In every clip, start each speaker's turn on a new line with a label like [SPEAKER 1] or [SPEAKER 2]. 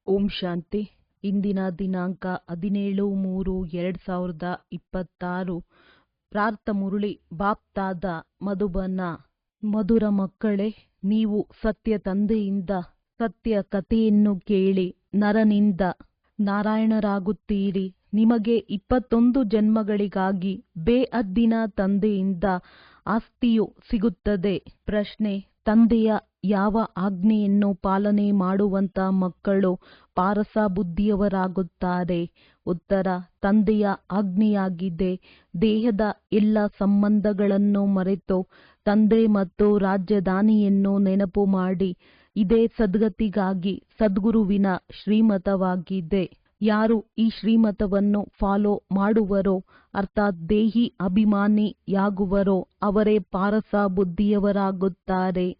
[SPEAKER 1] ಓಂ ಶಾಂತಿ. ಇಂದಿನ ದಿನಾಂಕ 17/3/2026. ಪ್ರಾರ್ಥ ಮುರಳಿ ಬಾಪ್ತಾದ ಮಧುಬನ. ಮಧುರ ಮಕ್ಕಳೇ, ನೀವು ಸತ್ಯ ತಂದೆಯಿಂದ ಸತ್ಯ ಕಥೆಯನ್ನು ಕೇಳಿ ನರನಿಂದ ನಾರಾಯಣರಾಗುತ್ತೀರಿ. ನಿಮಗೆ 21 ಜನ್ಮಗಳಿಗಾಗಿ ಬೇಅದ್ದಿನ ತಂದೆಯಿಂದ ಆಸ್ತಿಯು ಸಿಗುತ್ತದೆ. ಪ್ರಶ್ನೆ: ತಂದೆಯ ಯಾವ ಆಜ್ಞೆಯನ್ನು ಪಾಲನೆ ಮಾಡುವಂತ ಮಕ್ಕಳು ಪಾರಸ ಬುದ್ಧಿಯವರಾಗುತ್ತಾರೆ? ಉತ್ತರ: ತಂದೆಯ ಆಜ್ಞೆಯಾಗಿದೆ, ದೇಹದ ಎಲ್ಲ ಸಂಬಂಧಗಳನ್ನು ಮರೆತು ತಂದೆ ಮತ್ತು ರಾಜಧಾನಿಯನ್ನು ನೆನಪು ಮಾಡಿ. ಇದೇ ಸದ್ಗತಿಗಾಗಿ ಸದ್ಗುರುವಿನ ಶ್ರೀಮತವಾಗಿದೆ. ಯಾರು ಈ ಶ್ರೀಮತವನ್ನು ಫಾಲೋ ಮಾಡುವರೋ, ಅರ್ಥಾತ್ ದೇಹಿ ಅಭಿಮಾನಿಯಾಗುವರೋ, ಅವರೇ ಪಾರಸ ಬುದ್ಧಿಯವರಾಗುತ್ತಾರೆ.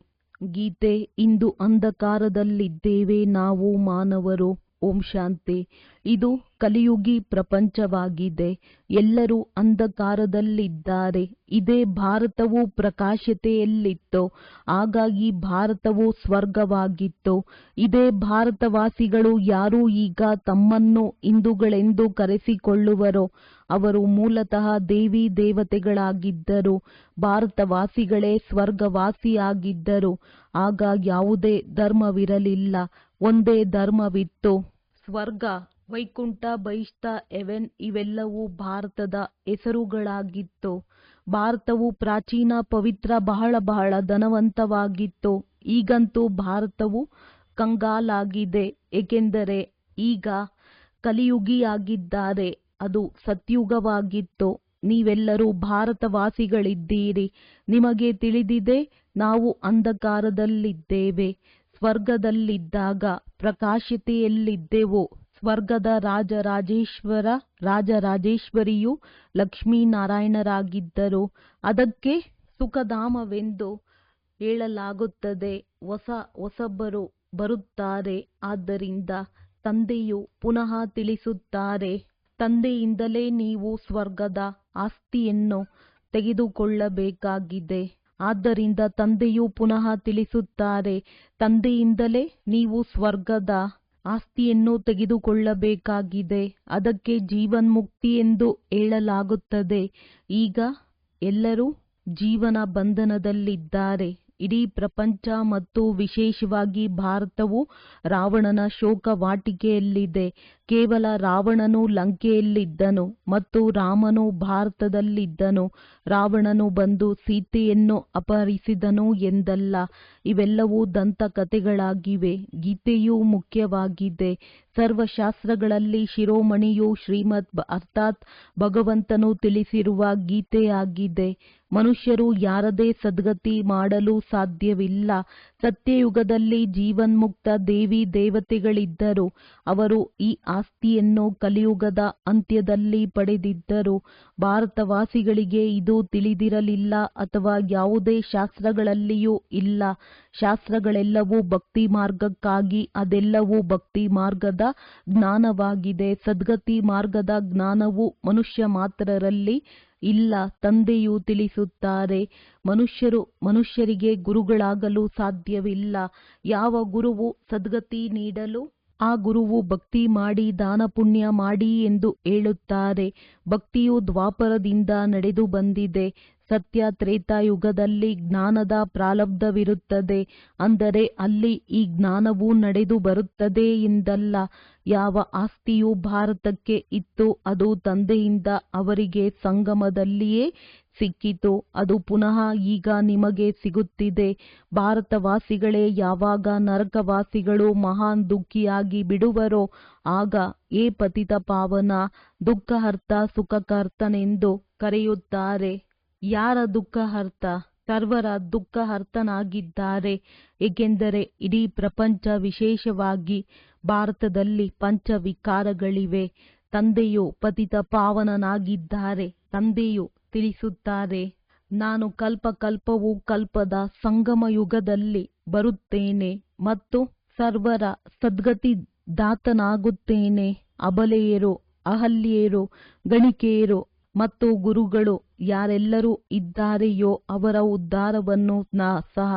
[SPEAKER 1] ಗೀತೆ: ಇಂದು ಅಂಧಕಾರದಲ್ಲಿದ್ದೇವೆ ನಾವು ಮಾನವರು. ಓಂ ಶಾಂತಿ. ಇದು ಕಲಿಯುಗಿ ಪ್ರಪಂಚವಾಗಿದೆ. ಎಲ್ಲರೂ ಅಂಧಕಾರದಲ್ಲಿದ್ದಾರೆ. ಇದೇ ಭಾರತವು ಪ್ರಕಾಶತೆಯಲ್ಲಿತ್ತು, ಹಾಗಾಗಿ ಭಾರತವು ಸ್ವರ್ಗವಾಗಿತ್ತು. ಇದೇ ಭಾರತವಾಸಿಗಳು ಯಾರು ಈಗ ತಮ್ಮನ್ನು ಹಿಂದೂಗಳೆಂದು ಕರೆಸಿಕೊಳ್ಳುವರೋ, ಅವರು ಮೂಲತಃ ದೇವಿ ದೇವತೆಗಳಾಗಿದ್ದರು. ಭಾರತವಾಸಿಗಳೇ ಸ್ವರ್ಗವಾಸಿಯಾಗಿದ್ದರು. ಆಗ ಯಾವುದೇ ಧರ್ಮವಿರಲಿಲ್ಲ, ಒಂದೇ ಧರ್ಮವಿತ್ತು. ಸ್ವರ್ಗ, ವೈಕುಂಠ, ಬಹಿಷ್ಠ, ಹೆವೆನ್ ಇವೆಲ್ಲವೂ ಭಾರತದ ಹೆಸರುಗಳಾಗಿತ್ತು. ಭಾರತವು ಪ್ರಾಚೀನ, ಪವಿತ್ರ, ಬಹಳ ಬಹಳ ಧನವಂತವಾಗಿತ್ತು. ಈಗಂತೂ ಭಾರತವು ಕಂಗಾಲಾಗಿದೆ, ಏಕೆಂದರೆ ಈಗ ಕಲಿಯುಗಿಯಾಗಿದ್ದಾರೆ. ಅದು ಸತ್ಯುಗವಾಗಿತ್ತು. ನೀವೆಲ್ಲರೂ ಭಾರತವಾಸಿಗಳಿದ್ದೀರಿ. ನಿಮಗೆ ತಿಳಿದಿದೆ, ನಾವು ಅಂಧಕಾರದಲ್ಲಿದ್ದೇವೆ. ಸ್ವರ್ಗದಲ್ಲಿದ್ದಾಗ ಪ್ರಕಾಶತೆಯಲ್ಲಿದ್ದೆವು. ಸ್ವರ್ಗದ ರಾಜರಾಜೇಶ್ವರಿಯು ಲಕ್ಷ್ಮೀನಾರಾಯಣರಾಗಿದ್ದರು. ಅದಕ್ಕೆ ಸುಖಧಾಮವೆಂದು ಹೇಳಲಾಗುತ್ತದೆ. ಹೊಸಬರು ಬರುತ್ತಾರೆ. ಆದ್ದರಿಂದ ತಂದೆಯು ಪುನಃ ತಿಳಿಸುತ್ತಾರೆ, ತಂದೆಯಿಂದಲೇ ನೀವು ಸ್ವರ್ಗದ ಆಸ್ತಿಯನ್ನು ತೆಗೆದುಕೊಳ್ಳಬೇಕಾಗಿದೆ. ಆದ್ದರಿಂದ ತಂದೆಯು ಪುನಃ ತಿಳಿಸುತ್ತಾರೆ, ತಂದೆಯಿಂದಲೇ ನೀವು ಸ್ವರ್ಗದ ಆಸ್ತಿಯನ್ನು ತೆಗೆದುಕೊಳ್ಳಬೇಕಾಗಿದೆ. ಅದಕ್ಕೆ ಜೀವನ್ಮುಕ್ತಿ ಎಂದು ಹೇಳಲಾಗುತ್ತದೆ. ಈಗ ಎಲ್ಲರೂ ಜೀವನ ಬಂಧನದಲ್ಲಿದ್ದಾರೆ. ಇಡೀ ಪ್ರಪಂಚ ಮತ್ತು ವಿಶೇಷವಾಗಿ ಭಾರತವು ರಾವಣನ ಶೋಕವಾಟಿಕೆಯಲ್ಲಿದೆ. ಕೇವಲ ರಾವಣನು ಲಂಕೆಯಲ್ಲಿದ್ದನು ಮತ್ತು ರಾಮನು ಭಾರತದಲ್ಲಿದ್ದನು. ರಾವಣನು ಬಂದು ಸೀತೆಯನ್ನು ಅಪಹರಿಸಿದನು ಎಂದಲ್ಲ. ಇವೆಲ್ಲವೂ ದಂತಕಥೆಗಳಾಗಿವೆ. ಗೀತೆಯೂ ಮುಖ್ಯವಾಗಿದೆ. ಸರ್ವಶಾಸ್ತ್ರಗಳಲ್ಲಿ ಶಿರೋಮಣಿಯು ಶ್ರೀಮದ್ ಅರ್ಥಾತ್ ಭಗವಂತನು ತಿಳಿಸಿರುವ ಗೀತೆಯಾಗಿದೆ. ಮನುಷ್ಯರು ಯಾರದೇ ಸದ್ಗತಿ ಮಾಡಲು ಸಾಧ್ಯವಿಲ್ಲ. ಸತ್ಯಯುಗದಲ್ಲಿ ಜೀವನ್ಮುಕ್ತ ದೇವಿ ದೇವತೆಗಳಿದ್ದರು. ಅವರು ಈ ಆಸ್ತಿಯನ್ನು ಕಲಿಯುಗದ ಅಂತ್ಯದಲ್ಲಿ ಪಡೆದಿದ್ದರು. ಭಾರತವಾಸಿಗಳಿಗೆ ಇದು ತಿಳಿದಿರಲಿಲ್ಲ ಅಥವಾ ಯಾವುದೇ ಶಾಸ್ತ್ರಗಳಲ್ಲಿಯೂ ಇಲ್ಲ. ಶಾಸ್ತ್ರಗಳೆಲ್ಲವೂ ಭಕ್ತಿ ಮಾರ್ಗಕ್ಕಾಗಿ, ಅದೆಲ್ಲವೂ ಭಕ್ತಿ ಮಾರ್ಗದ ಜ್ಞಾನವಾಗಿದೆ. ಸದ್ಗತಿ ಮಾರ್ಗದ ಜ್ಞಾನವು ಮನುಷ್ಯ ಮಾತ್ರರಲ್ಲಿ ಇಲ್ಲ. ತಂದೆಯು ತಿಳಿಸುತ್ತಾರೆ, ಮನುಷ್ಯರಿಗೆ ಗುರುಗಳಾಗಲು ಸಾಧ್ಯವಿಲ್ಲ. ಯಾವ ಗುರುವು ಸದ್ಗತಿ ನೀಡಲು? ಆ ಗುರುವು ಭಕ್ತಿ ಮಾಡಿ, ದಾನ ಪುಣ್ಯ ಮಾಡಿ ಎಂದು ಹೇಳುತ್ತಾರೆ. ಭಕ್ತಿಯು ದ್ವಾಪರದಿಂದ ನಡೆದು ಬಂದಿದೆ. ಸತ್ಯ ತ್ರೇತಾಯುಗದಲ್ಲಿ ಜ್ಞಾನದ ಪ್ರಾರಬ್ಧವಿರುತ್ತದೆ. ಅಂದರೆ ಅಲ್ಲಿ ಈ ಜ್ಞಾನವು ನಡೆದು ಬರುತ್ತದೆ ಎಂದಲ್ಲ. ಯಾವ ಆಸ್ತಿಯು ಭಾರತಕ್ಕೆ ಇತ್ತು, ಅದು ತಂದೆಯಿಂದ ಅವರಿಗೆ ಸಂಗಮದಲ್ಲಿಯೇ ಸಿಕ್ಕಿತು. ಅದು ಪುನಃ ಈಗ ನಿಮಗೆ ಸಿಗುತ್ತಿದೆ. ಭಾರತವಾಸಿಗಳೇ ಯಾವಾಗ ನರಕವಾಸಿಗಳು ಮಹಾನ್ ದುಃಖಿಯಾಗಿ ಬಿಡುವರೋ, ಆಗ ಏ ಪತಿತ ಪಾವನ, ದುಃಖಹರ್ತ, ಸುಖಕರ್ತನೆಂದು ಕರೆಯುತ್ತಾರೆ. ಯಾರ ದುಃಖಹರ್ತ? ಸರ್ವರ ದುಃಖಹರ್ತನಾಗಿದ್ದಾರೆ. ಏಕೆಂದರೆ ಇಡೀ ಪ್ರಪಂಚ, ವಿಶೇಷವಾಗಿ ಭಾರತದಲ್ಲಿ ಪಂಚವಿಕಾರಗಳಿವೆ. ತಂದೆಯು ಪತಿತ ಪಾವನನಾಗಿದ್ದಾರೆ. ತಂದೆಯು ತಿಳಿಸುತ್ತಾರೆ, ನಾನು ಕಲ್ಪಕಲ್ಪವೂ ಕಲ್ಪದ ಸಂಗಮ ಯುಗದಲ್ಲಿ ಬರುತ್ತೇನೆ ಮತ್ತು ಸರ್ವರ ಸದ್ಗತಿದಾತನಾಗುತ್ತೇನೆ. ಅಬಲೆಯರು, ಅಹಲ್ಯೆಯರು, ಗಣಿಕೆಯರು ಮತ್ತು ಗುರುಗಳು ಯಾರೆಲ್ಲರೂ ಇದ್ದಾರೆಯೋ ಅವರ ಉದ್ಧಾರವನ್ನು ಸಹ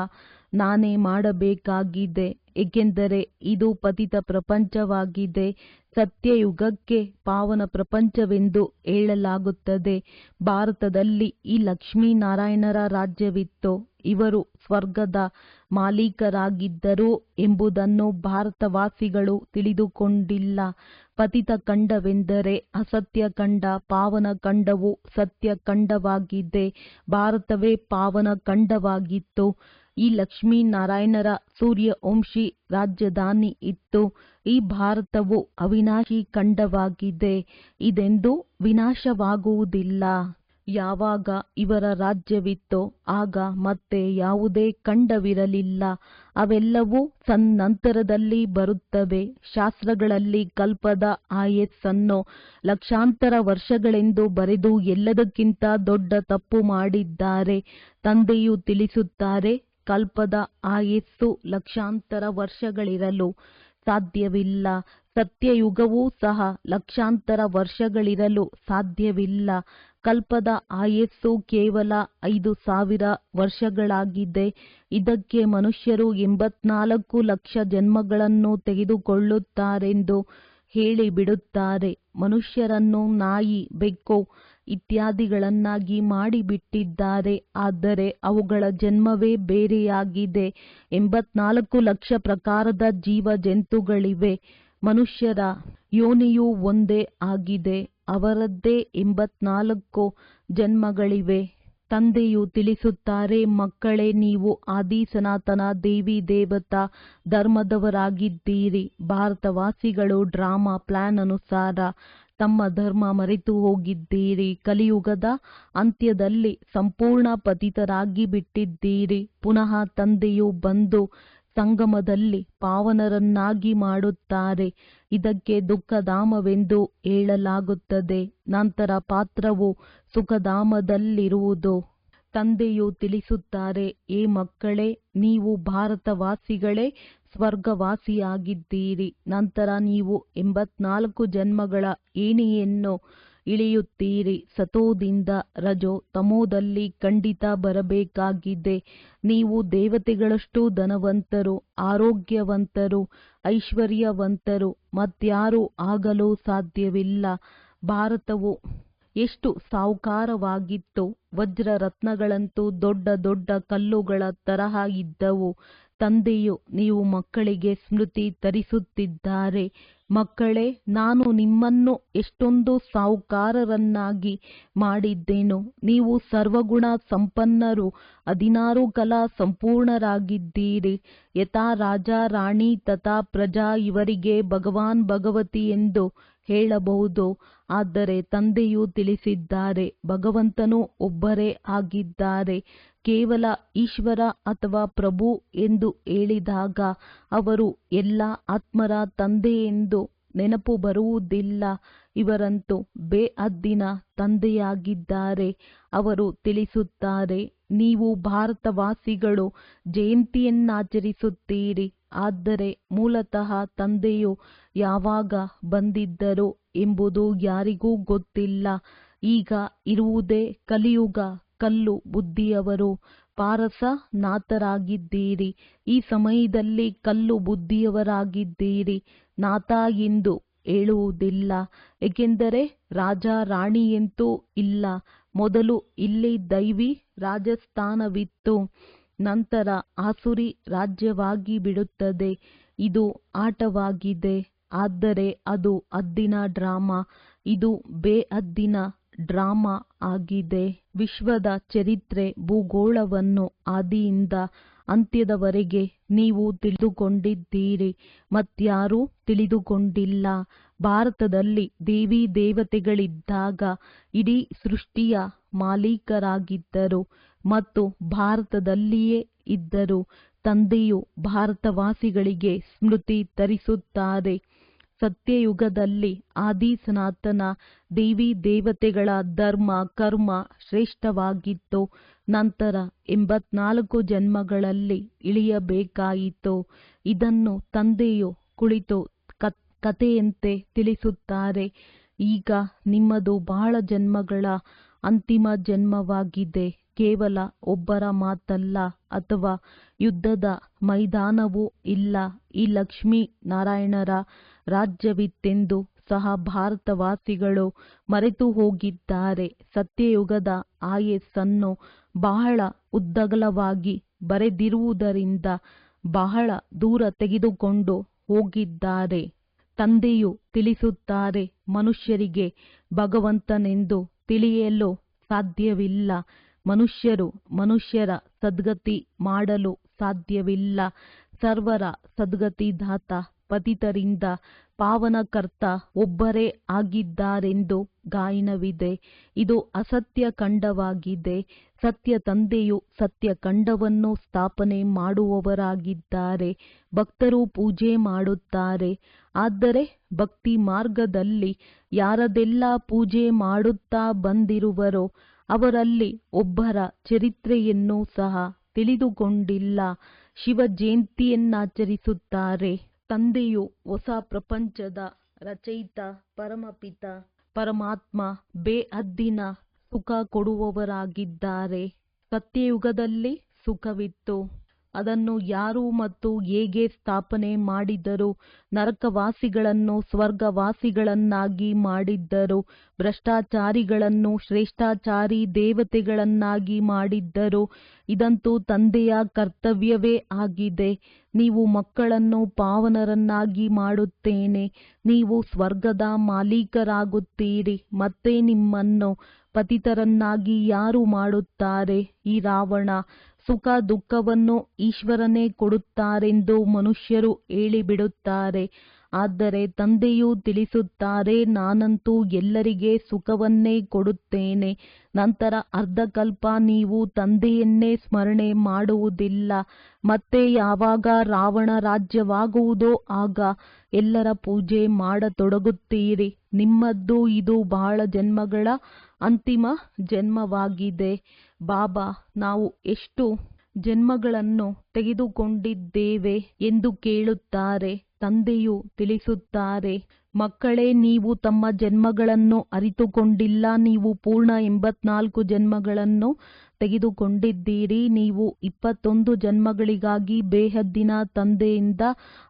[SPEAKER 1] ನಾನೇ ಮಾಡಬೇಕಾಗಿದೆ. ಏಕೆಂದರೆ ಇದು ಪತಿತ ಪ್ರಪಂಚವಾಗಿದೆ. ಸತ್ಯಯುಗಕ್ಕೆ ಪಾವನ ಪ್ರಪಂಚವೆಂದು ಹೇಳಲಾಗುತ್ತದೆ. ಭಾರತದಲ್ಲಿ ಈ ಲಕ್ಷ್ಮೀನಾರಾಯಣರ ರಾಜ್ಯವಿತ್ತು. ಇವರು ಸ್ವರ್ಗದ ಮಾಲೀಕರಾಗಿದ್ದರು ಎಂಬುದನ್ನು ಭಾರತವಾಸಿಗಳು ತಿಳಿದುಕೊಂಡಿಲ್ಲ. ಪತಿತ ಖಂಡವೆಂದರೆ ಅಸತ್ಯ ಖಂಡ, ಪಾವನ ಖಂಡವು ಸತ್ಯ ಖಂಡವಾಗಿದೆ. ಭಾರತವೇ ಪಾವನ ಖಂಡವಾಗಿತ್ತು. ಈ ಲಕ್ಷ್ಮೀನಾರಾಯಣರ ಸೂರ್ಯವಂಶಿ ರಾಜಧಾನಿ ಇತ್ತು. ಈ ಭಾರತವು ಅವಿನಾಶಿ ಖಂಡವಾಗಿದೆ. ಇದೆಂದೂ ವಿನಾಶವಾಗುವುದಿಲ್ಲ. ಯಾವಾಗ ಇವರ ರಾಜ್ಯವಿತ್ತೋ ಆಗ ಮತ್ತೆ ಯಾವುದೇ ಖಂಡವಿರಲಿಲ್ಲ. ಅವೆಲ್ಲವೂ ಸನ್ನಂತರದಲ್ಲಿ ಬರುತ್ತವೆ. ಶಾಸ್ತ್ರಗಳಲ್ಲಿ ಕಲ್ಪದ ಆಯಸ್ಸನ್ನು ಲಕ್ಷಾಂತರ ವರ್ಷಗಳೆಂದು ಬರೆದು ಎಲ್ಲದಕ್ಕಿಂತ ದೊಡ್ಡ ತಪ್ಪು ಮಾಡಿದ್ದಾರೆ. ತಂದೆಯು ತಿಳಿಸುತ್ತಾರೆ, ಕಲ್ಪದ ಆಯಸ್ಸು ಲಕ್ಷಾಂತರ ವರ್ಷಗಳಿರಲು ಸಾಧ್ಯವಿಲ್ಲ. ಸತ್ಯಯುಗವೂ ಸಹ ಲಕ್ಷಾಂತರ ವರ್ಷಗಳಿರಲು ಸಾಧ್ಯವಿಲ್ಲ. ಕಲ್ಪದ ಆಯಸ್ಸು ಕೇವಲ 5,000 ವರ್ಷಗಳಾಗಿದೆ. ಇದಕ್ಕೆ ಮನುಷ್ಯರು 84 ಲಕ್ಷ ಜನ್ಮಗಳನ್ನು ತೆಗೆದುಕೊಳ್ಳುತ್ತಾರೆಂದು ಹೇಳಿಬಿಡುತ್ತಾರೆ. ಮನುಷ್ಯರನ್ನು ನಾಯಿ, ಬೆಕ್ಕು ಇತ್ಯಾದಿಗಳನ್ನಾಗಿ ಮಾಡಿಬಿಟ್ಟಿದ್ದಾರೆ. ಆದರೆ ಅವುಗಳ ಜನ್ಮವೇ ಬೇರೆಯಾಗಿದೆ. 84 ಲಕ್ಷ ಪ್ರಕಾರದ ಜೀವ ಜಂತುಗಳಿವೆ. ಮನುಷ್ಯರ ಯೋನಿಯೂ ಒಂದೇ ಆಗಿದೆ. ಅವರದ್ದೇ 84 ಜನ್ಮಗಳಿವೆ. ತಂದೆಯು ತಿಳಿಸುತ್ತಾರೆ, ಮಕ್ಕಳೇ, ನೀವು ಆದಿ ಸನಾತನ ದೇವಿ ದೇವತಾ ಧರ್ಮದವರಾಗಿದ್ದೀರಿ. ಭಾರತವಾಸಿಗಳು ಡ್ರಾಮಾ ಪ್ಲಾನ್ ಅನುಸಾರ ತಮ್ಮ ಧರ್ಮ ಮರೆತು ಹೋಗಿದ್ದೀರಿ. ಕಲಿಯುಗದ ಅಂತ್ಯದಲ್ಲಿ ಸಂಪೂರ್ಣ ಪತಿತರಾಗಿ ಬಿಟ್ಟಿದ್ದೀರಿ. ಪುನಃ ತಂದೆಯು ಬಂದು ಸಂಗಮದಲ್ಲಿ ಪಾವನರನ್ನಾಗಿ ಮಾಡುತ್ತಾರೆ. ಇದಕ್ಕೆ ದುಃಖಧಾಮವೆಂದು ಹೇಳಲಾಗುತ್ತದೆ. ನಂತರ ಪಾತ್ರವು ಸುಖಧಾಮದಲ್ಲಿರುವುದು. ತಂದೆಯು ತಿಳಿಸುತ್ತಾರೆ, ಏ ಮಕ್ಕಳೇ, ನೀವು ಭಾರತವಾಸಿಗಳೇ ಸ್ವರ್ಗವಾಸಿಯಾಗಿದ್ದೀರಿ. ನಂತರ ನೀವು 84 ಜನ್ಮಗಳ ಏಣಿಯನ್ನು ಇಳಿಯುತ್ತೀರಿ. ಸತೋದಿಂದ ರಜೋ ತಮೋದಲ್ಲಿ ಖಂಡಿತ ಬರಬೇಕಾಗಿದೆ. ನೀವು ದೇವತೆಗಳಷ್ಟು ಧನವಂತರು, ಆರೋಗ್ಯವಂತರು, ಐಶ್ವರ್ಯವಂತರು ಮತ್ಯಾರೂ ಆಗಲು ಸಾಧ್ಯವಿಲ್ಲ. ಭಾರತವು ಎಷ್ಟು ಸಾಹುಕಾರವಾಗಿತ್ತು. ವಜ್ರ ರತ್ನಗಳಂತೂ ದೊಡ್ಡ ದೊಡ್ಡ ಕಲ್ಲುಗಳ ತರಹ ಇದ್ದವು. ತಂದೆಯು ನೀವು ಮಕ್ಕಳಿಗೆ ಸ್ಮೃತಿ ತರಿಸುತ್ತಿದ್ದಾರೆ. ಮಕ್ಕಳೇ, ನಾನು ನಿಮ್ಮನ್ನು ಎಷ್ಟೊಂದು ಸಾಹುಕಾರರನ್ನಾಗಿ ಮಾಡಿದ್ದೆನು. ನೀವು ಸರ್ವಗುಣ ಸಂಪನ್ನರು, 16 ಕಲಾ ಸಂಪೂರ್ಣರಾಗಿದ್ದೀರಿ. ಯಥಾ ರಾಜ ರಾಣಿ ತಥಾ ಪ್ರಜಾ. ಇವರಿಗೆ ಭಗವಾನ್ ಭಗವತಿ ಎಂದು ಹೇಳಬಹುದು. ಆದರೆ ತಂದೆಯು ತಿಳಿಸಿದ್ದಾರೆ, ಭಗವಂತನು ಒಬ್ಬರೇ ಆಗಿದ್ದಾರೆ. ಕೇವಲ ಈಶ್ವರ ಅಥವಾ ಪ್ರಭು ಎಂದು ಹೇಳಿದಾಗ ಅವರು ಎಲ್ಲ ಆತ್ಮರ ತಂದೆ ಎಂದು ನೆನಪು ಬರುವುದಿಲ್ಲ. ಇವರಂತೂ ಬೇಹದ್ದಿನ ತಂದೆಯಾಗಿದ್ದಾರೆ. ಅವರು ತಿಳಿಸುತ್ತಾರೆ, ನೀವು ಭಾರತವಾಸಿಗಳು ಜಯಂತಿಯನ್ನಾಚರಿಸುತ್ತೀರಿ. ಆದರೆ ಮೂಲತಃ ತಂದೆಯು ಯಾವಾಗ ಬಂದಿದ್ದರು ಎಂಬುದು ಯಾರಿಗೂ ಗೊತ್ತಿಲ್ಲ. ಈಗ ಇರುವುದೇ ಕಲಿಯುಗ. ಕಲ್ಲು ಬುದ್ಧಿಯವರು ಪಾರಸನಾಥರಾಗಿದ್ದೀರಿ. ಈ ಸಮಯದಲ್ಲಿ ಕಲ್ಲು ಬುದ್ಧಿಯವರಾಗಿದ್ದೀರಿ. ನಾಥ ಎಂದು ಹೇಳುವುದಿಲ್ಲ. ಏಕೆಂದರೆ ರಾಜ ರಾಣಿಯಂತೂ ಇಲ್ಲ. ಮೊದಲು ಇಲ್ಲಿ ದೈವಿ ರಾಜಸ್ಥಾನವಿತ್ತು. ನಂತರ ಆಸುರಿ ರಾಜ್ಯವಾಗಿ ಬಿಡುತ್ತದೆ. ಇದು ಆಟವಾಗಿದೆ. ಆದರೆ ಅದು ಹದ್ದಿನ ಡ್ರಾಮಾ. ಇದು ಬೇಹದ್ದಿನ ಡ್ರಾಮಾ ಆಗಿದೆ. ವಿಶ್ವದ ಚರಿತ್ರೆ, ಭೂಗೋಳವನ್ನು ಆದಿಯಿಂದ ಅಂತ್ಯದವರೆಗೆ ನೀವು ತಿಳಿದುಕೊಂಡಿದ್ದೀರಿ. ಮತ್ಯಾರೂ ತಿಳಿದುಕೊಂಡಿಲ್ಲ. ಭಾರತದಲ್ಲಿ ದೇವಿ ದೇವತೆಗಳಿದ್ದಾಗ ಇಡೀ ಸೃಷ್ಟಿಯ ಮಾಲೀಕರಾಗಿದ್ದರು ಮತ್ತು ಭಾರತದಲ್ಲಿಯೇ ಇದ್ದರು. ತಂದೆಯು ಭಾರತವಾಸಿಗಳಿಗೆ ಸ್ಮೃತಿ ತರಿಸುತ್ತಾರೆ. ಸತ್ಯಯುಗದಲ್ಲಿ ಆದಿ ಸನಾತನ ದೇವಿ ದೇವತೆಗಳ ಧರ್ಮ ಕರ್ಮ ಶ್ರೇಷ್ಠವಾಗಿತ್ತು. ನಂತರ 84 ಜನ್ಮಗಳಲ್ಲಿ ಇಳಿಯಬೇಕಾಯಿತು. ಇದನ್ನು ತಂದೆಯು ಕುಳಿತು ಕಥೆಯಂತೆ ತಿಳಿಸುತ್ತಾರೆ. ಈಗ ನಿಮ್ಮದು ಬಹಳ ಜನ್ಮಗಳ ಅಂತಿಮ ಜನ್ಮವಾಗಿದೆ. ಕೇವಲ ಒಬ್ಬರ ಮಾತಲ್ಲ ಅಥವಾ ಯುದ್ಧದ ಮೈದಾನವೂ ಇಲ್ಲ. ಈ ಲಕ್ಷ್ಮೀ ನಾರಾಯಣರ ರಾಜ್ಯವಿತ್ತೆಂದು ಸಹ ಭಾರತವಾಸಿಗಳು ಮರೆತು ಹೋಗಿದ್ದಾರೆ. ಸತ್ಯಯುಗದ ಆಯಸ್ಸನ್ನು ಬಹಳ ಉದ್ದಗಲವಾಗಿ ಬರೆದಿರುವುದರಿಂದ ಬಹಳ ದೂರ ತೆಗೆದುಕೊಂಡು ಹೋಗಿದ್ದಾರೆ. ತಂದೆಯು ತಿಳಿಸುತ್ತಾರೆ, ಮನುಷ್ಯರಿಗೆ ಭಗವಂತನೆಂದು ತಿಳಿಯಲು ಸಾಧ್ಯವಿಲ್ಲ. ಮನುಷ್ಯರು ಮನುಷ್ಯರ ಸದ್ಗತಿ ಮಾಡಲು ಸಾಧ್ಯವಿಲ್ಲ. ಸರ್ವರ ಸದ್ಗತಿದಾತ ಪತಿತರಿಂದ ಪಾವನಕರ್ತ ಒಬ್ಬರೇ ಆಗಿದ್ದಾರೆಂದು ಗಾಯನವಿದೆ. ಇದು ಅಸತ್ಯ ಖಂಡವಾಗಿದೆ. ಸತ್ಯ ತಂದೆಯು ಸತ್ಯ ಖಂಡವನ್ನು ಸ್ಥಾಪನೆ ಮಾಡುವವರಾಗಿದ್ದಾರೆ. ಭಕ್ತರು ಪೂಜೆ ಮಾಡುತ್ತಾರೆ. ಆದರೆ ಭಕ್ತಿ ಮಾರ್ಗದಲ್ಲಿ ಯಾರದೆಲ್ಲ ಪೂಜೆ ಮಾಡುತ್ತಾ ಬಂದಿರುವರೋ ಅವರಲ್ಲಿ ಒಬ್ಬರ ಚರಿತ್ರೆಯನ್ನು ಸಹ ತಿಳಿದುಕೊಂಡಿಲ್ಲ. ಶಿವ ಜಯಂತಿಯನ್ನಾಚರಿಸುತ್ತಾರೆ. ತಂದೆಯು ಹೊಸ ಪ್ರಪಂಚದ ರಚಯಿತ, ಪರಮಪಿತ, ಪರಮಾತ್ಮ, ಬೇಹದ್ದಿನ ಸುಖ ಕೊಡುವವರಾಗಿದ್ದಾರೆ. ಸತ್ಯಯುಗದಲ್ಲಿ ಸುಖವಿತ್ತು. ಅದನ್ನು ಯಾರು ಮತ್ತು ಹೇಗೆ ಸ್ಥಾಪನೆ ಮಾಡಿದರು? ನರಕವಾಸಿಗಳನ್ನು ಸ್ವರ್ಗವಾಸಿಗಳನ್ನಾಗಿ ಮಾಡಿದ್ದರು. ಭ್ರಷ್ಟಾಚಾರಿಗಳನ್ನು ಶ್ರೇಷ್ಠಾಚಾರಿ ದೇವತೆಗಳನ್ನಾಗಿ ಮಾಡಿದ್ದರು. ಇದಂತೂ ತಂದೆಯ ಕರ್ತವ್ಯವೇ ಆಗಿದೆ. ನೀವು ಮಕ್ಕಳನ್ನು ಪಾವನರನ್ನಾಗಿ ಮಾಡುತ್ತೇನೆ. ನೀವು ಸ್ವರ್ಗದ ಮಾಲೀಕರಾಗುತ್ತೀರಿ. ಮತ್ತೆ ನಿಮ್ಮನ್ನು ಪತಿತರನ್ನಾಗಿ ಯಾರು ಮಾಡುತ್ತಾರೆ? ಈ ರಾವಣ ಸುಖ ದುಃಖವನ್ನು ಈಶ್ವರನೇ ಕೊಡುತ್ತಾರೆಂದು ಮನುಷ್ಯರು ಹೇಳಿಬಿಡುತ್ತಾರೆ. ಆದರೆ ತಂದೆಯು ತಿಳಿಸುತ್ತಾರೆ, ನಾನಂತೂ ಎಲ್ಲರಿಗೆ ಸುಖವನ್ನೇ ಕೊಡುತ್ತೇನೆ. ನಂತರ ಅರ್ಧಕಲ್ಪ ನೀವು ತಂದೆಯನ್ನೇ ಸ್ಮರಣೆ ಮಾಡುವುದಿಲ್ಲ. ಮತ್ತೆ ಯಾವಾಗ ರಾವಣ ರಾಜ್ಯವಾಗುವುದೋ ಆಗ ಎಲ್ಲರ ಪೂಜೆ ಮಾಡತೊಡಗುತ್ತೀರಿ. ನಿಮ್ಮದ್ದು ಇದು ಬಹಳ ಜನ್ಮಗಳ ಅಂತಿಮ ಜನ್ಮವಾಗಿದೆ. ಬಾಬಾ, ನಾವು ಎಷ್ಟು ಜನ್ಮಗಳನ್ನು ತೆಗೆದುಕೊಂಡಿದ್ದೇವೆ ಎಂದು ಕೇಳುತ್ತಾರೆ. ತಂದೆಯು ತಿಳಿಸುತ್ತಾರೆ, ಮಕ್ಕಳೇ, ನೀವು ತಮ್ಮ ಜನ್ಮಗಳನ್ನು ಅರಿತುಕೊಂಡಿಲ್ಲ. ನೀವು ಪೂರ್ಣ 84 ಜನ್ಮಗಳನ್ನು ತೆಗೆದುಕೊಂಡಿದ್ದೀರಿ. ನೀವು 21 ಜನ್ಮಗಳಿಗಾಗಿ ಬೇಹದ್ದಿನ ತಂದೆಯಿಂದ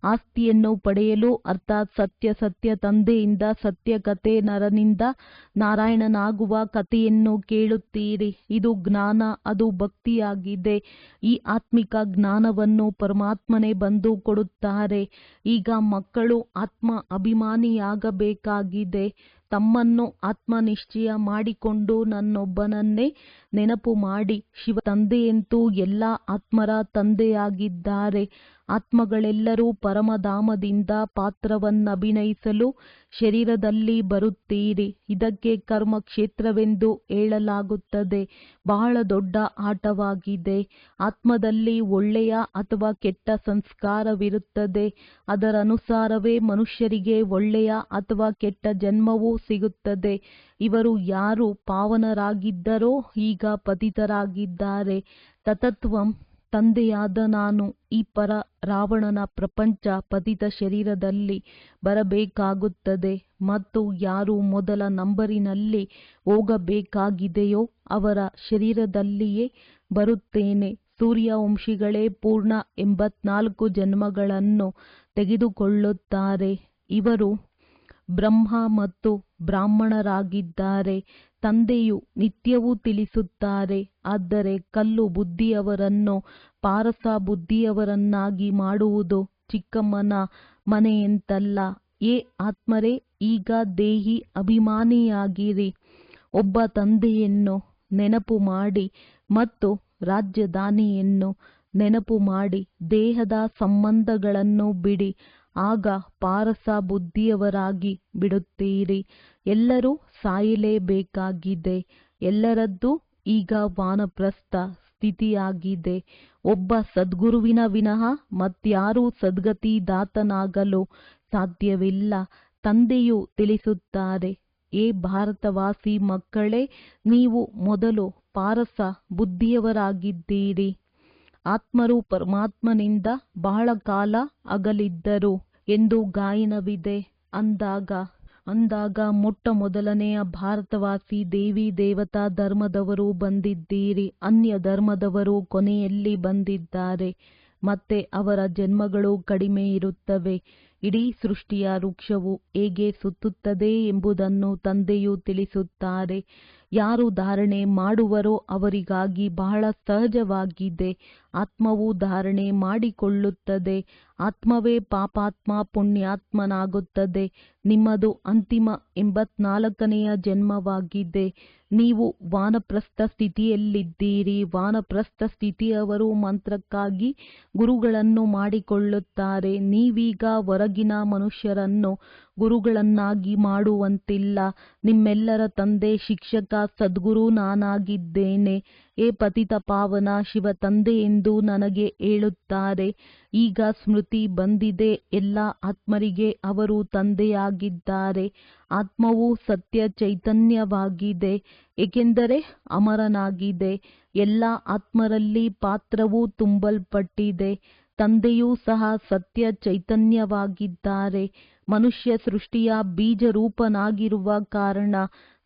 [SPEAKER 1] ಆಸ್ತಿಯನ್ನು ಪಡೆಯಲು, ಅರ್ಥಾತ್ ಸತ್ಯ ತಂದೆಯಿಂದ ಸತ್ಯ ಕಥೆ, ನರನಿಂದ ನಾರಾಯಣನಾಗುವ ಕಥೆಯನ್ನು ಕೇಳುತ್ತೀರಿ. ಇದು ಜ್ಞಾನ, ಅದು ಭಕ್ತಿಯಾಗಿದೆ. ಈ ಆತ್ಮಿಕ ಜ್ಞಾನವನ್ನು ಪರಮಾತ್ಮನೇ ಬಂದು ಕೊಡುತ್ತಾರೆ. ಈಗ ಮಕ್ಕಳು ಆತ್ಮ ಅಭಿಮಾನಿಯಾಗಬೇಕಾಗಿದೆ. ತಮ್ಮನ್ನು ಆತ್ಮನಿಶ್ಚಯ ಮಾಡಿಕೊಂಡು ನನ್ನೊಬ್ಬನನ್ನೇ ನೆನಪು ಮಾಡಿ. ಶಿವ ತಂದೆಯಂತೂ ಎಲ್ಲ ಆತ್ಮರ ತಂದೆಯಾಗಿದ್ದಾರೆ. ಆತ್ಮಗಳೆಲ್ಲರೂ ಪರಮಧಾಮದಿಂದ ಪಾತ್ರವನ್ನಭಿನಯಿಸಲು ಶರೀರದಲ್ಲಿ ಬರುತ್ತೀರಿ. ಇದಕ್ಕೆ ಕರ್ಮಕ್ಷೇತ್ರವೆಂದು ಹೇಳಲಾಗುತ್ತದೆ. ಬಹಳ ದೊಡ್ಡ ಆಟವಾಗಿದೆ. ಆತ್ಮದಲ್ಲಿ ಒಳ್ಳೆಯ ಅಥವಾ ಕೆಟ್ಟ ಸಂಸ್ಕಾರವಿರುತ್ತದೆ. ಅದರನುಸಾರವೇ ಮನುಷ್ಯರಿಗೆ ಒಳ್ಳೆಯ ಅಥವಾ ಕೆಟ್ಟ ಜನ್ಮವೂ ಸಿಗುತ್ತದೆ. ಇವರು ಯಾರು ಪಾವನರಾಗಿದ್ದರೋ ಈಗ ಪತಿತರಾಗಿದ್ದಾರೆ. ತತತ್ವಂ ತಂದೆಯಾದ ನಾನು ಈ ಪರ ರಾವಣನ ಪ್ರಪಂಚ ಪತಿತ ಶರೀರದಲ್ಲಿ ಬರಬೇಕಾಗುತ್ತದೆ ಮತ್ತು ಯಾರು ಮೊದಲ ನಂಬರಿನಲ್ಲಿ ಹೋಗಬೇಕಾಗಿದೆಯೋ ಅವರ ಶರೀರದಲ್ಲಿಯೇ ಬರುತ್ತೇನೆ. ಸೂರ್ಯವಂಶಿಗಳೇ ಪೂರ್ಣ 84 ಜನ್ಮಗಳನ್ನು ತೆಗೆದುಕೊಳ್ಳುತ್ತಾರೆ. ಇವರು ಬ್ರಹ್ಮ ಮತ್ತು ಬ್ರಾಹ್ಮಣರಾಗಿದ್ದಾರೆ. ತಂದೆಯು ನಿತ್ಯವೂ ತಿಳಿಸುತ್ತಾರೆ, ಆದರೆ ಕಲ್ಲು ಬುದ್ಧಿಯವರನ್ನು ಪಾರಸ ಬುದ್ಧಿಯವರನ್ನಾಗಿ ಮಾಡುವುದು ಚಿಕ್ಕಮ್ಮನ ಮನೆಯಂತಲ್ಲ. ಏ ಆತ್ಮರೇ, ಈಗ ದೇಹಿ ಅಭಿಮಾನಿಯಾಗಿರಿ. ಒಬ್ಬ ತಂದೆಯನ್ನು ನೆನಪು ಮಾಡಿ ಮತ್ತು ರಾಜಧಾನಿಯನ್ನು ನೆನಪು ಮಾಡಿ. ದೇಹದ ಸಂಬಂಧಗಳನ್ನು ಬಿಡಿ. ಆಗ ಪಾರಸ ಬುದ್ಧಿಯವರಾಗಿ ಬಿಡುತ್ತೀರಿ. ಎಲ್ಲರೂ ಸಾಯಲೇಬೇಕಾಗಿದೆ. ಎಲ್ಲರದ್ದು ಈಗ ವಾನಪ್ರಸ್ಥ ಸ್ಥಿತಿಯಾಗಿದೆ. ಒಬ್ಬ ಸದ್ಗುರುವಿನ ವಿನಃ ಮತ್ಯಾರೂ ಸದ್ಗತಿದಾತನಾಗಲು ಸಾಧ್ಯವಿಲ್ಲ. ತಂದೆಯು ತಿಳಿಸುತ್ತಾರೆ, ಏ ಭಾರತವಾಸಿ ಮಕ್ಕಳೇ, ನೀವು ಮೊದಲು ಪಾರಸ ಬುದ್ಧಿಯವರಾಗಿದ್ದೀರಿ. ಆತ್ಮರು ಪರಮಾತ್ಮನಿಂದ ಬಹಳ ಕಾಲ ಅಗಲಿದ್ದರು ಎಂದು ಗಾಯನವಿದೆ. ಅಂದಾಗ ಅಂದಾಗ ಮೊಟ್ಟ ಮೊದಲನೆಯ ಭಾರತವಾಸಿ ದೇವಿ ದೇವತಾ ಧರ್ಮದವರು ಬಂದಿದ್ದೀರಿ. ಅನ್ಯ ಧರ್ಮದವರು ಕೊನೆಯಲ್ಲಿ ಬಂದಿದ್ದಾರೆ. ಮತ್ತೆ ಅವರ ಜನ್ಮಗಳು ಕಡಿಮೆ ಇರುತ್ತವೆ. ಇಡೀ ಸೃಷ್ಟಿಯ ವೃಕ್ಷವು ಹೇಗೆ ಸುತ್ತುತ್ತದೆ ಎಂಬುದನ್ನು ತಂದೆಯು ತಿಳಿಸುತ್ತಾರೆ. ಯಾರು ಧಾರಣೆ ಮಾಡುವರೋ ಅವರಿಗಾಗಿ ಬಹಳ ಸಹಜವಾಗಿದೆ. ಆತ್ಮವು ಧಾರಣೆ ಮಾಡಿಕೊಳ್ಳುತ್ತದೆ. ಆತ್ಮವೇ ಪಾಪಾತ್ಮ ಪುಣ್ಯಾತ್ಮನಾಗುತ್ತದೆ. ನಿಮ್ಮದು ಅಂತಿಮ 84ನೆಯ ಜನ್ಮವಾಗಿದೆ. ನೀವು ವಾನಪ್ರಸ್ಥ ಸ್ಥಿತಿಯಲ್ಲಿದ್ದೀರಿ. ವಾನಪ್ರಸ್ಥ ಸ್ಥಿತಿಯವರು ಮಂತ್ರಕ್ಕಾಗಿ ಗುರುಗಳನ್ನು ಮಾಡಿಕೊಳ್ಳುತ್ತಾರೆ. ನೀವೀಗ ಹೊರಗಿನ ಮನುಷ್ಯರನ್ನು ಗುರುಗಳನ್ನಾಗಿ ಮಾಡುವಂತಿಲ್ಲ. ನಿಮ್ಮೆಲ್ಲರ ತಂದೆ ಶಿಕ್ಷಕ ಸದ್ಗುರು ನಾನಾಗಿದ್ದೇನೆ. ಏ ಪತಿತ ಪಾವನ ಶಿವ ತಂದೆ ಎಂದು ನನಗೆ ಹೇಳುತ್ತಾರೆ. ಈಗ ಸ್ಮೃತಿ ಬಂದಿದೆ. ಎಲ್ಲ ಆತ್ಮರಿಗೆ ಅವರು ತಂದೆಯಾಗಿದ್ದಾರೆ. ಆತ್ಮವು ಸತ್ಯ ಚೈತನ್ಯವಾಗಿದೆ, ಏಕೆಂದರೆ ಅಮರನಾಗಿದೆ. ಎಲ್ಲ ಆತ್ಮರಲ್ಲಿ ಪಾತ್ರವು ತುಂಬಲ್ಪಟ್ಟಿದೆ. ತಂದೆಯೂ ಸಹ ಸತ್ಯ ಚೈತನ್ಯವಾಗಿದ್ದಾರೆ. ಮನುಷ್ಯ ಸೃಷ್ಟಿಯ ಬೀಜರೂಪನಾಗಿರುವ ಕಾರಣ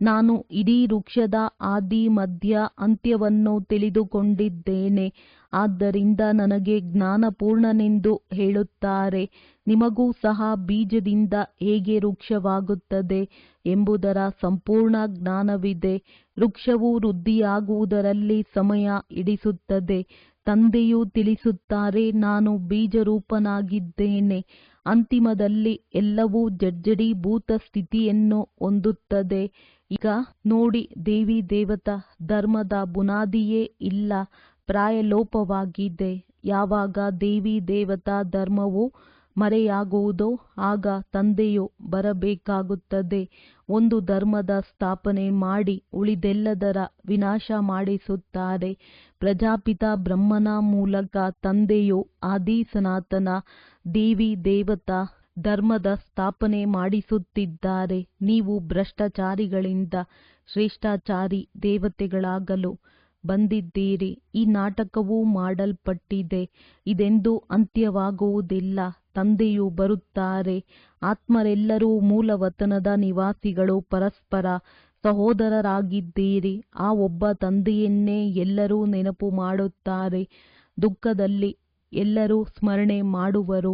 [SPEAKER 1] ನಾನು ಇಡೀ ವೃಕ್ಷದ ಆದಿ ಮಧ್ಯ ಅಂತ್ಯವನ್ನು ತಿಳಿದುಕೊಂಡಿದ್ದೇನೆ. ಆದ್ದರಿಂದ ನನಗೆ ಜ್ಞಾನಪೂರ್ಣನೆಂದು ಹೇಳುತ್ತಾರೆ. ನಿಮಗೂ ಸಹ ಬೀಜದಿಂದ ಹೇಗೆ ವೃಕ್ಷವಾಗುತ್ತದೆ ಎಂಬುದರ ಸಂಪೂರ್ಣ ಜ್ಞಾನವಿದೆ. ವೃಕ್ಷವು ವೃದ್ಧಿಯಾಗುವುದರಲ್ಲಿ ಸಮಯ ಹಿಡಿಸುತ್ತದೆ. ತಂದೆಯು ತಿಳಿಸುತ್ತಾರೆ, ನಾನು ಬೀಜರೂಪನಾಗಿದ್ದೇನೆ. ಅಂತಿಮದಲ್ಲಿ ಎಲ್ಲವೂ ಜಡ್ಜಡೀಭೂತ ಸ್ಥಿತಿಯನ್ನು ಹೊಂದುತ್ತದೆ. ಈಗ ನೋಡಿ, ದೇವಿ ದೇವತಾ ಧರ್ಮದ ಬುನಾದಿಯೇ ಇಲ್ಲ, ಪ್ರಾಯಲೋಪವಾಗಿದೆ. ಯಾವಾಗ ದೇವಿ ದೇವತಾ ಧರ್ಮವು ಮರೆಯಾಗುವುದೋ ಆಗ ತಂದೆಯು ಬರಬೇಕಾಗುತ್ತದೆ. ಒಂದು ಧರ್ಮದ ಸ್ಥಾಪನೆ ಮಾಡಿ ಉಳಿದೆಲ್ಲದರ ವಿನಾಶ ಮಾಡಿಸುತ್ತಾರೆ. ಪ್ರಜಾಪಿತ ಬ್ರಹ್ಮನ ಮೂಲಕ ತಂದೆಯು ಆದಿ ಸನಾತನ ದೇವಿ ದೇವತಾ ಧರ್ಮದ ಸ್ಥಾಪನೆ ಮಾಡಿಸುತ್ತಿದ್ದಾರೆ. ನೀವು ಭ್ರಷ್ಟಾಚಾರಿಗಳಿಂದ ಶ್ರೇಷ್ಠಾಚಾರಿ ದೇವತೆಗಳಾಗಲು ಬಂದಿದ್ದೀರಿ. ಈ ನಾಟಕವು ಮಾಡಲ್ಪಟ್ಟಿದೆ. ಇದೆಂದೂ ಅಂತ್ಯವಾಗುವುದಿಲ್ಲ. ತಂದೆಯು ಬರುತ್ತಾರೆ. ಆತ್ಮರೆಲ್ಲರೂ ಮೂಲವತನದ ನಿವಾಸಿಗಳು. ಪರಸ್ಪರ ಸಹೋದರರಾಗಿದ್ದೀರಿ. ಆ ಒಬ್ಬ ತಂದೆಯನ್ನೇ ಎಲ್ಲರೂ ನೆನಪು ಮಾಡುತ್ತಾರೆ. ದುಃಖದಲ್ಲಿ ಎಲ್ಲರೂ ಸ್ಮರಣೆ ಮಾಡುವರು.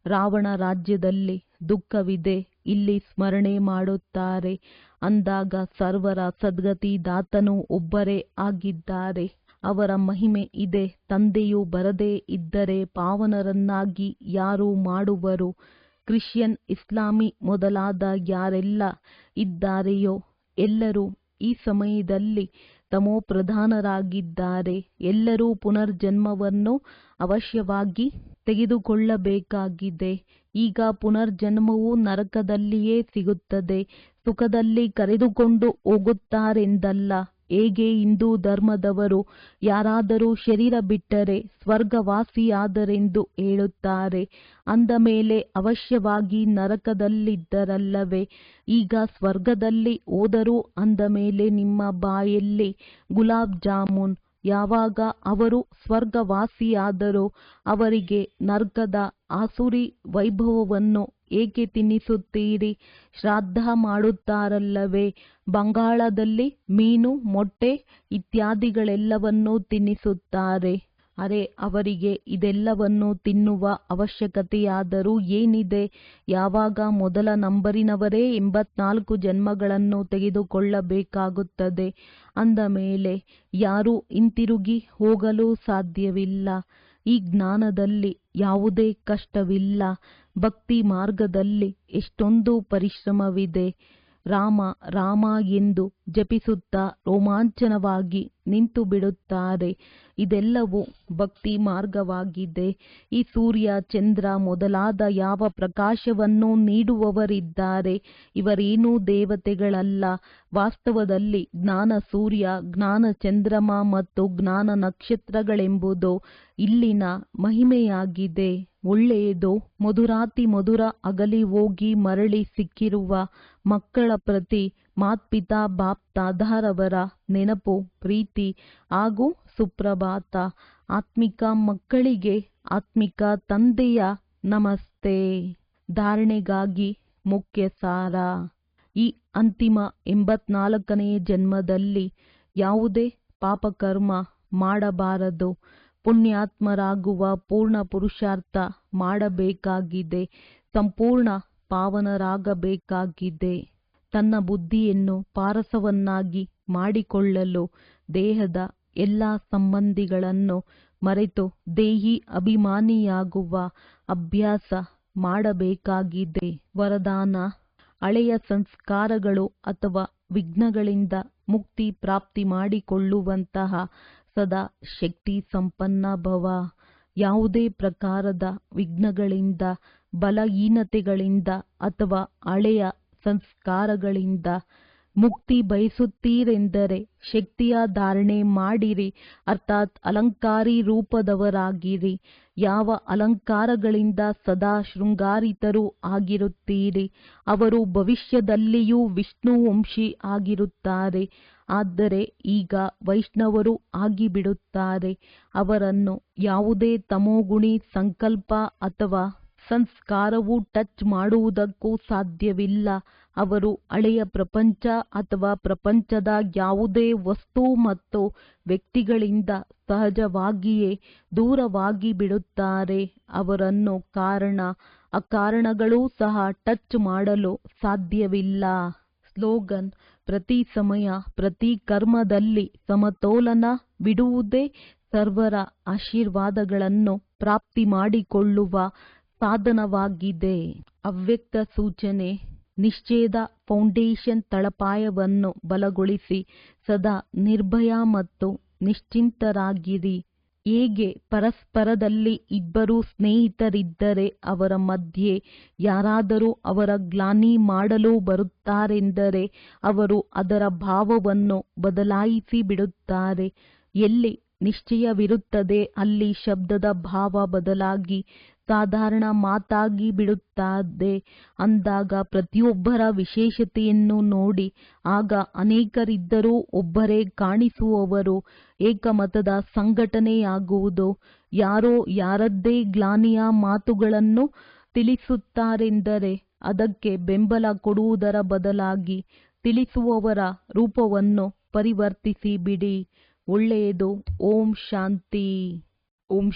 [SPEAKER 1] ರಾವಣ ರಾಜ್ಯದಲ್ಲಿ ದುಃಖವಿದೆ, ಇಲ್ಲಿ ಸ್ಮರಣೆ ಮಾಡುತ್ತಾರೆ. ಅಂದಾಗ ಸರ್ವರ ಸದ್ಗತಿ ದಾತನು ಒಬ್ಬರೇ ಆಗಿದ್ದಾರೆ. ಅವರ ಮಹಿಮೆ ಇದೆ. ತಂದೆಯು ಬರದೇ ಇದ್ದರೆ ಪಾವನರನ್ನಾಗಿ ಯಾರು ಮಾಡುವರು? ಕ್ರಿಶ್ಚಿಯನ್, ಇಸ್ಲಾಮಿ ಮೊದಲಾದ ಯಾರೆಲ್ಲ ಇದ್ದಾರೆಯೋ ಎಲ್ಲರೂ ಈ ಸಮಯದಲ್ಲಿ ತಮೋಪ್ರಧಾನರಾಗಿದ್ದಾರೆ. ಎಲ್ಲರೂ ಪುನರ್ಜನ್ಮವನ್ನು ಅವಶ್ಯವಾಗಿ ತೆಗೆದುಕೊಳ್ಳಬೇಕಾಗಿದೆ. ಈಗ ಪುನರ್ಜನ್ಮವು ನರಕದಲ್ಲಿಯೇ ಸಿಗುತ್ತದೆ. ಸುಖದಲ್ಲಿ ಕರೆದುಕೊಂಡು ಹೋಗುತ್ತಾರೆಂದಲ್ಲ. ಹೇಗೆ ಹಿಂದೂ ಧರ್ಮದವರು ಯಾರಾದರೂ ಶರೀರ ಬಿಟ್ಟರೆ ಸ್ವರ್ಗವಾಸಿಯಾದರೆಂದು ಹೇಳುತ್ತಾರೆ, ಅಂದ ಮೇಲೆ ಅವಶ್ಯವಾಗಿ ನರಕದಲ್ಲಿದ್ದರಲ್ಲವೇ? ಈಗ ಸ್ವರ್ಗದಲ್ಲಿ ಹೋದರು ಅಂದ ಮೇಲೆ ನಿಮ್ಮ ಬಾಯಲ್ಲಿ ಗುಲಾಬ್ ಜಾಮೂನ್. ಯಾವಾಗ ಅವರು ಸ್ವರ್ಗವಾಸಿಯಾದರೋ ಅವರಿಗೆ ನರಕದ ಆಸುರಿ ವೈಭವವನ್ನು ಏಕೆ ತಿನ್ನಿಸುತ್ತೀರಿ? ಶ್ರಾದ್ದ ಮಾಡುತ್ತಾರಲ್ಲವೇ? ಬಂಗಾಳದಲ್ಲಿ ಮೀನು, ಮೊಟ್ಟೆ ಇತ್ಯಾದಿಗಳೆಲ್ಲವನ್ನೂ ತಿನ್ನಿಸುತ್ತಾರೆ. ಅರೆ, ಅವರಿಗೆ ಇದೆಲ್ಲವನ್ನು ತಿನ್ನುವ ಅವಶ್ಯಕತೆಯಾದರೂ ಏನಿದೆ? ಯಾವಾಗ ಮೊದಲ ನಂಬರಿನವರೇ 84 ಜನ್ಮಗಳನ್ನು ತೆಗೆದುಕೊಳ್ಳಬೇಕಾಗುತ್ತದೆ. ಅಂದ ಮೇಲೆ ಯಾರೂ ಹಿಂತಿರುಗಿ ಹೋಗಲು ಸಾಧ್ಯವಿಲ್ಲ. ಈ ಜ್ಞಾನದಲ್ಲಿ ಯಾವುದೇ ಕಷ್ಟವಿಲ್ಲ. ಭಕ್ತಿ ಮಾರ್ಗದಲ್ಲಿ ಎಷ್ಟೊಂದು ಪರಿಶ್ರಮವಿದೆ. ರಾಮ ರಾಮ ಎಂದು ಜಪಿಸುತ್ತಾ ರೋಮಾಂಚನವಾಗಿ ನಿಂತು ಬಿಡುತ್ತಾರೆ. ಇದೆಲ್ಲವೂ ಭಕ್ತಿ ಮಾರ್ಗವಾಗಿದೆ. ಈ ಸೂರ್ಯ, ಚಂದ್ರ ಮೊದಲಾದ ಯಾವ ಪ್ರಕಾಶವನ್ನು ನೀಡುವವರಿದ್ದಾರೆ, ಇವರೇನೂ ದೇವತೆಗಳಲ್ಲ. ವಾಸ್ತವದಲ್ಲಿ ಜ್ಞಾನ ಸೂರ್ಯ, ಜ್ಞಾನ ಚಂದ್ರಮ ಮತ್ತು ಜ್ಞಾನ ನಕ್ಷತ್ರಗಳೆಂಬುದು ಇಲ್ಲಿನ ಮಹಿಮೆಯಾಗಿದೆ. ಒಳ್ಳೆಯದು. ಮಧುರಾತಿ ಮಧುರ ಅಗಲಿ ಹೋಗಿ ಮರಳಿ ಸಿಕ್ಕಿರುವ ಮಕ್ಕಳ ಪ್ರತಿ ಮಾತ್ಪಿತಾ ಬಾಪ್ ತಾದಾರವರ ನೆನಪು, ಪ್ರೀತಿ ಹಾಗೂ ಸುಪ್ರಭಾತ. ಆತ್ಮಿಕ ಮಕ್ಕಳಿಗೆ ಆತ್ಮಿಕ ತಂದೆಯ ನಮಸ್ತೆ. ಧಾರಣೆಗಾಗಿ ಮುಖ್ಯ ಸಾರ. ಈ ಅಂತಿಮ 84ನೇ ಜನ್ಮದಲ್ಲಿ ಯಾವುದೇ ಪಾಪಕರ್ಮ ಮಾಡಬಾರದು. ಪುಣ್ಯಾತ್ಮರಾಗುವ ಪೂರ್ಣ ಪುರುಷಾರ್ಥ ಮಾಡಬೇಕಾಗಿದೆ. ಸಂಪೂರ್ಣ ಪಾವನರಾಗಬೇಕಾಗಿದೆ. ತನ್ನ ಬುದ್ಧಿಯನ್ನು ಪಾರಸವನ್ನಾಗಿ ಮಾಡಿಕೊಳ್ಳಲು ದೇಹದ ಎಲ್ಲ ಸಂಬಂಧಿಗಳನ್ನು ಮರೆತು ದೇಹಿ ಅಭಿಮಾನಿಯಾಗುವ ಅಭ್ಯಾಸ ಮಾಡಬೇಕಾಗಿದೆ. ವರದಾನ: ಹಳೆಯ ಸಂಸ್ಕಾರಗಳು ಅಥವಾ ವಿಘ್ನಗಳಿಂದ ಮುಕ್ತಿ ಪ್ರಾಪ್ತಿ ಮಾಡಿಕೊಳ್ಳುವಂತಹ ಸದಾ ಶಕ್ತಿ ಸಂಪನ್ನ ಭವ. ಯಾವುದೇ ಪ್ರಕಾರದ ವಿಘ್ನಗಳಿಂದ, ಬಲಹೀನತೆಗಳಿಂದ ಅಥವಾ ಹಳೆಯ ಸಂಸ್ಕಾರಗಳಿಂದ ಮುಕ್ತಿ ಬಯಸುತ್ತೀರೆಂದರೆ ಶಕ್ತಿಯ ಧಾರಣೆ ಮಾಡಿರಿ, ಅರ್ಥಾತ್ ಅಲಂಕಾರಿ ರೂಪದವರಾಗಿರಿ. ಯಾವ ಅಲಂಕಾರಗಳಿಂದ ಸದಾ ಶೃಂಗಾರಿತರೂ ಆಗಿರುತ್ತೀರಿ ಅವರು ಭವಿಷ್ಯದಲ್ಲಿಯೂ ವಿಷ್ಣುವಂಶಿ ಆಗಿರುತ್ತಾರೆ. ಆದರೆ ಈಗ ವೈಷ್ಣವರು ಆಗಿಬಿಡುತ್ತಾರೆ. ಅವರನ್ನು ಯಾವುದೇ ತಮೋಗುಣಿ ಸಂಕಲ್ಪ ಅಥವಾ ಸಂಸ್ಕಾರವು ಟಚ್ ಮಾಡುವುದಕ್ಕೂ ಸಾಧ್ಯವಿಲ್ಲ. ಅವರು ಹಳೆಯ ಪ್ರಪಂಚ ಅಥವಾ ಪ್ರಪಂಚದ ಯಾವುದೇ ವಸ್ತು ಮತ್ತು ವ್ಯಕ್ತಿಗಳಿಂದ ಸಹಜವಾಗಿಯೇ ದೂರವಾಗಿ ಬಿಡುತ್ತಾರೆ. ಅವರನ್ನು ಕಾರಣ ಅಕಾರಣಗಳೂ ಸಹ ಟಚ್ ಮಾಡಲು ಸಾಧ್ಯವಿಲ್ಲ. ಸ್ಲೋಗನ್: ಪ್ರತಿ ಸಮಯ ಪ್ರತಿ ಕರ್ಮದಲ್ಲಿ ಸಮತೋಲನವಿಡುವುದೇ ಸರ್ವರ ಆಶೀರ್ವಾದಗಳನ್ನು ಪ್ರಾಪ್ತಿ ಮಾಡಿಕೊಳ್ಳುವ ಸಾಧನವಾಗಿದೆ. ಅವ್ಯಕ್ತ ಸೂಚನೆ: ನಿಶ್ಚಯದ ಫೌಂಡೇಶನ್ ತಳಪಾಯವನ್ನು ಬಲಗೊಳಿಸಿ ಸದಾ ನಿರ್ಭಯ ಮತ್ತು ನಿಶ್ಚಿಂತರಾಗಿರಿ. ಹೇಗೆ ಪರಸ್ಪರದಲ್ಲಿ ಇಬ್ಬರು ಸ್ನೇಹಿತರಿದ್ದರೆ ಅವರ ಮಧ್ಯೆ ಯಾರಾದರೂ ಅವರ ಗ್ಲಾನಿ ಮಾಡಲು ಬರುತ್ತಾರೆಂದರೆ ಅವರು ಅದರ ಭಾವವನ್ನು ಬದಲಾಯಿಸಿ ಬಿಡುತ್ತಾರೆ. ಎಲ್ಲಿ ನಿಶ್ಚಯವಿರುತ್ತದೆ ಅಲ್ಲಿ ಶಬ್ದದ ಭಾವ ಬದಲಾಗಿ ಸಾಧಾರಣ ಮಾತಾಗಿ ಬಿಡುತ್ತದೆ. ಅಂದಾಗ ಪ್ರತಿಯೊಬ್ಬರ ವಿಶೇಷತೆಯನ್ನು ನೋಡಿ ಆಗ ಅನೇಕರಿದ್ದರೂ ಒಬ್ಬರೇ ಕಾಣಿಸುವವರು. ಏಕಮತದ ಸಂಘಟನೆಯಾಗುವುದು. ಯಾರೋ ಯಾರದ್ದೇ ಗ್ಲಾನಿಯ ಮಾತುಗಳನ್ನು ತಿಳಿಸುತ್ತಾರೆಂದರೆ ಅದಕ್ಕೆ ಬೆಂಬಲ ಕೊಡುವುದರ ಬದಲಾಗಿ ತಿಳಿಸುವವರ ರೂಪವನ್ನು ಪರಿವರ್ತಿಸಿ ಬಿಡಿ. ಒಳ್ಳೆಯದು. ಓಂ ಶಾಂತಿ. ಓಂ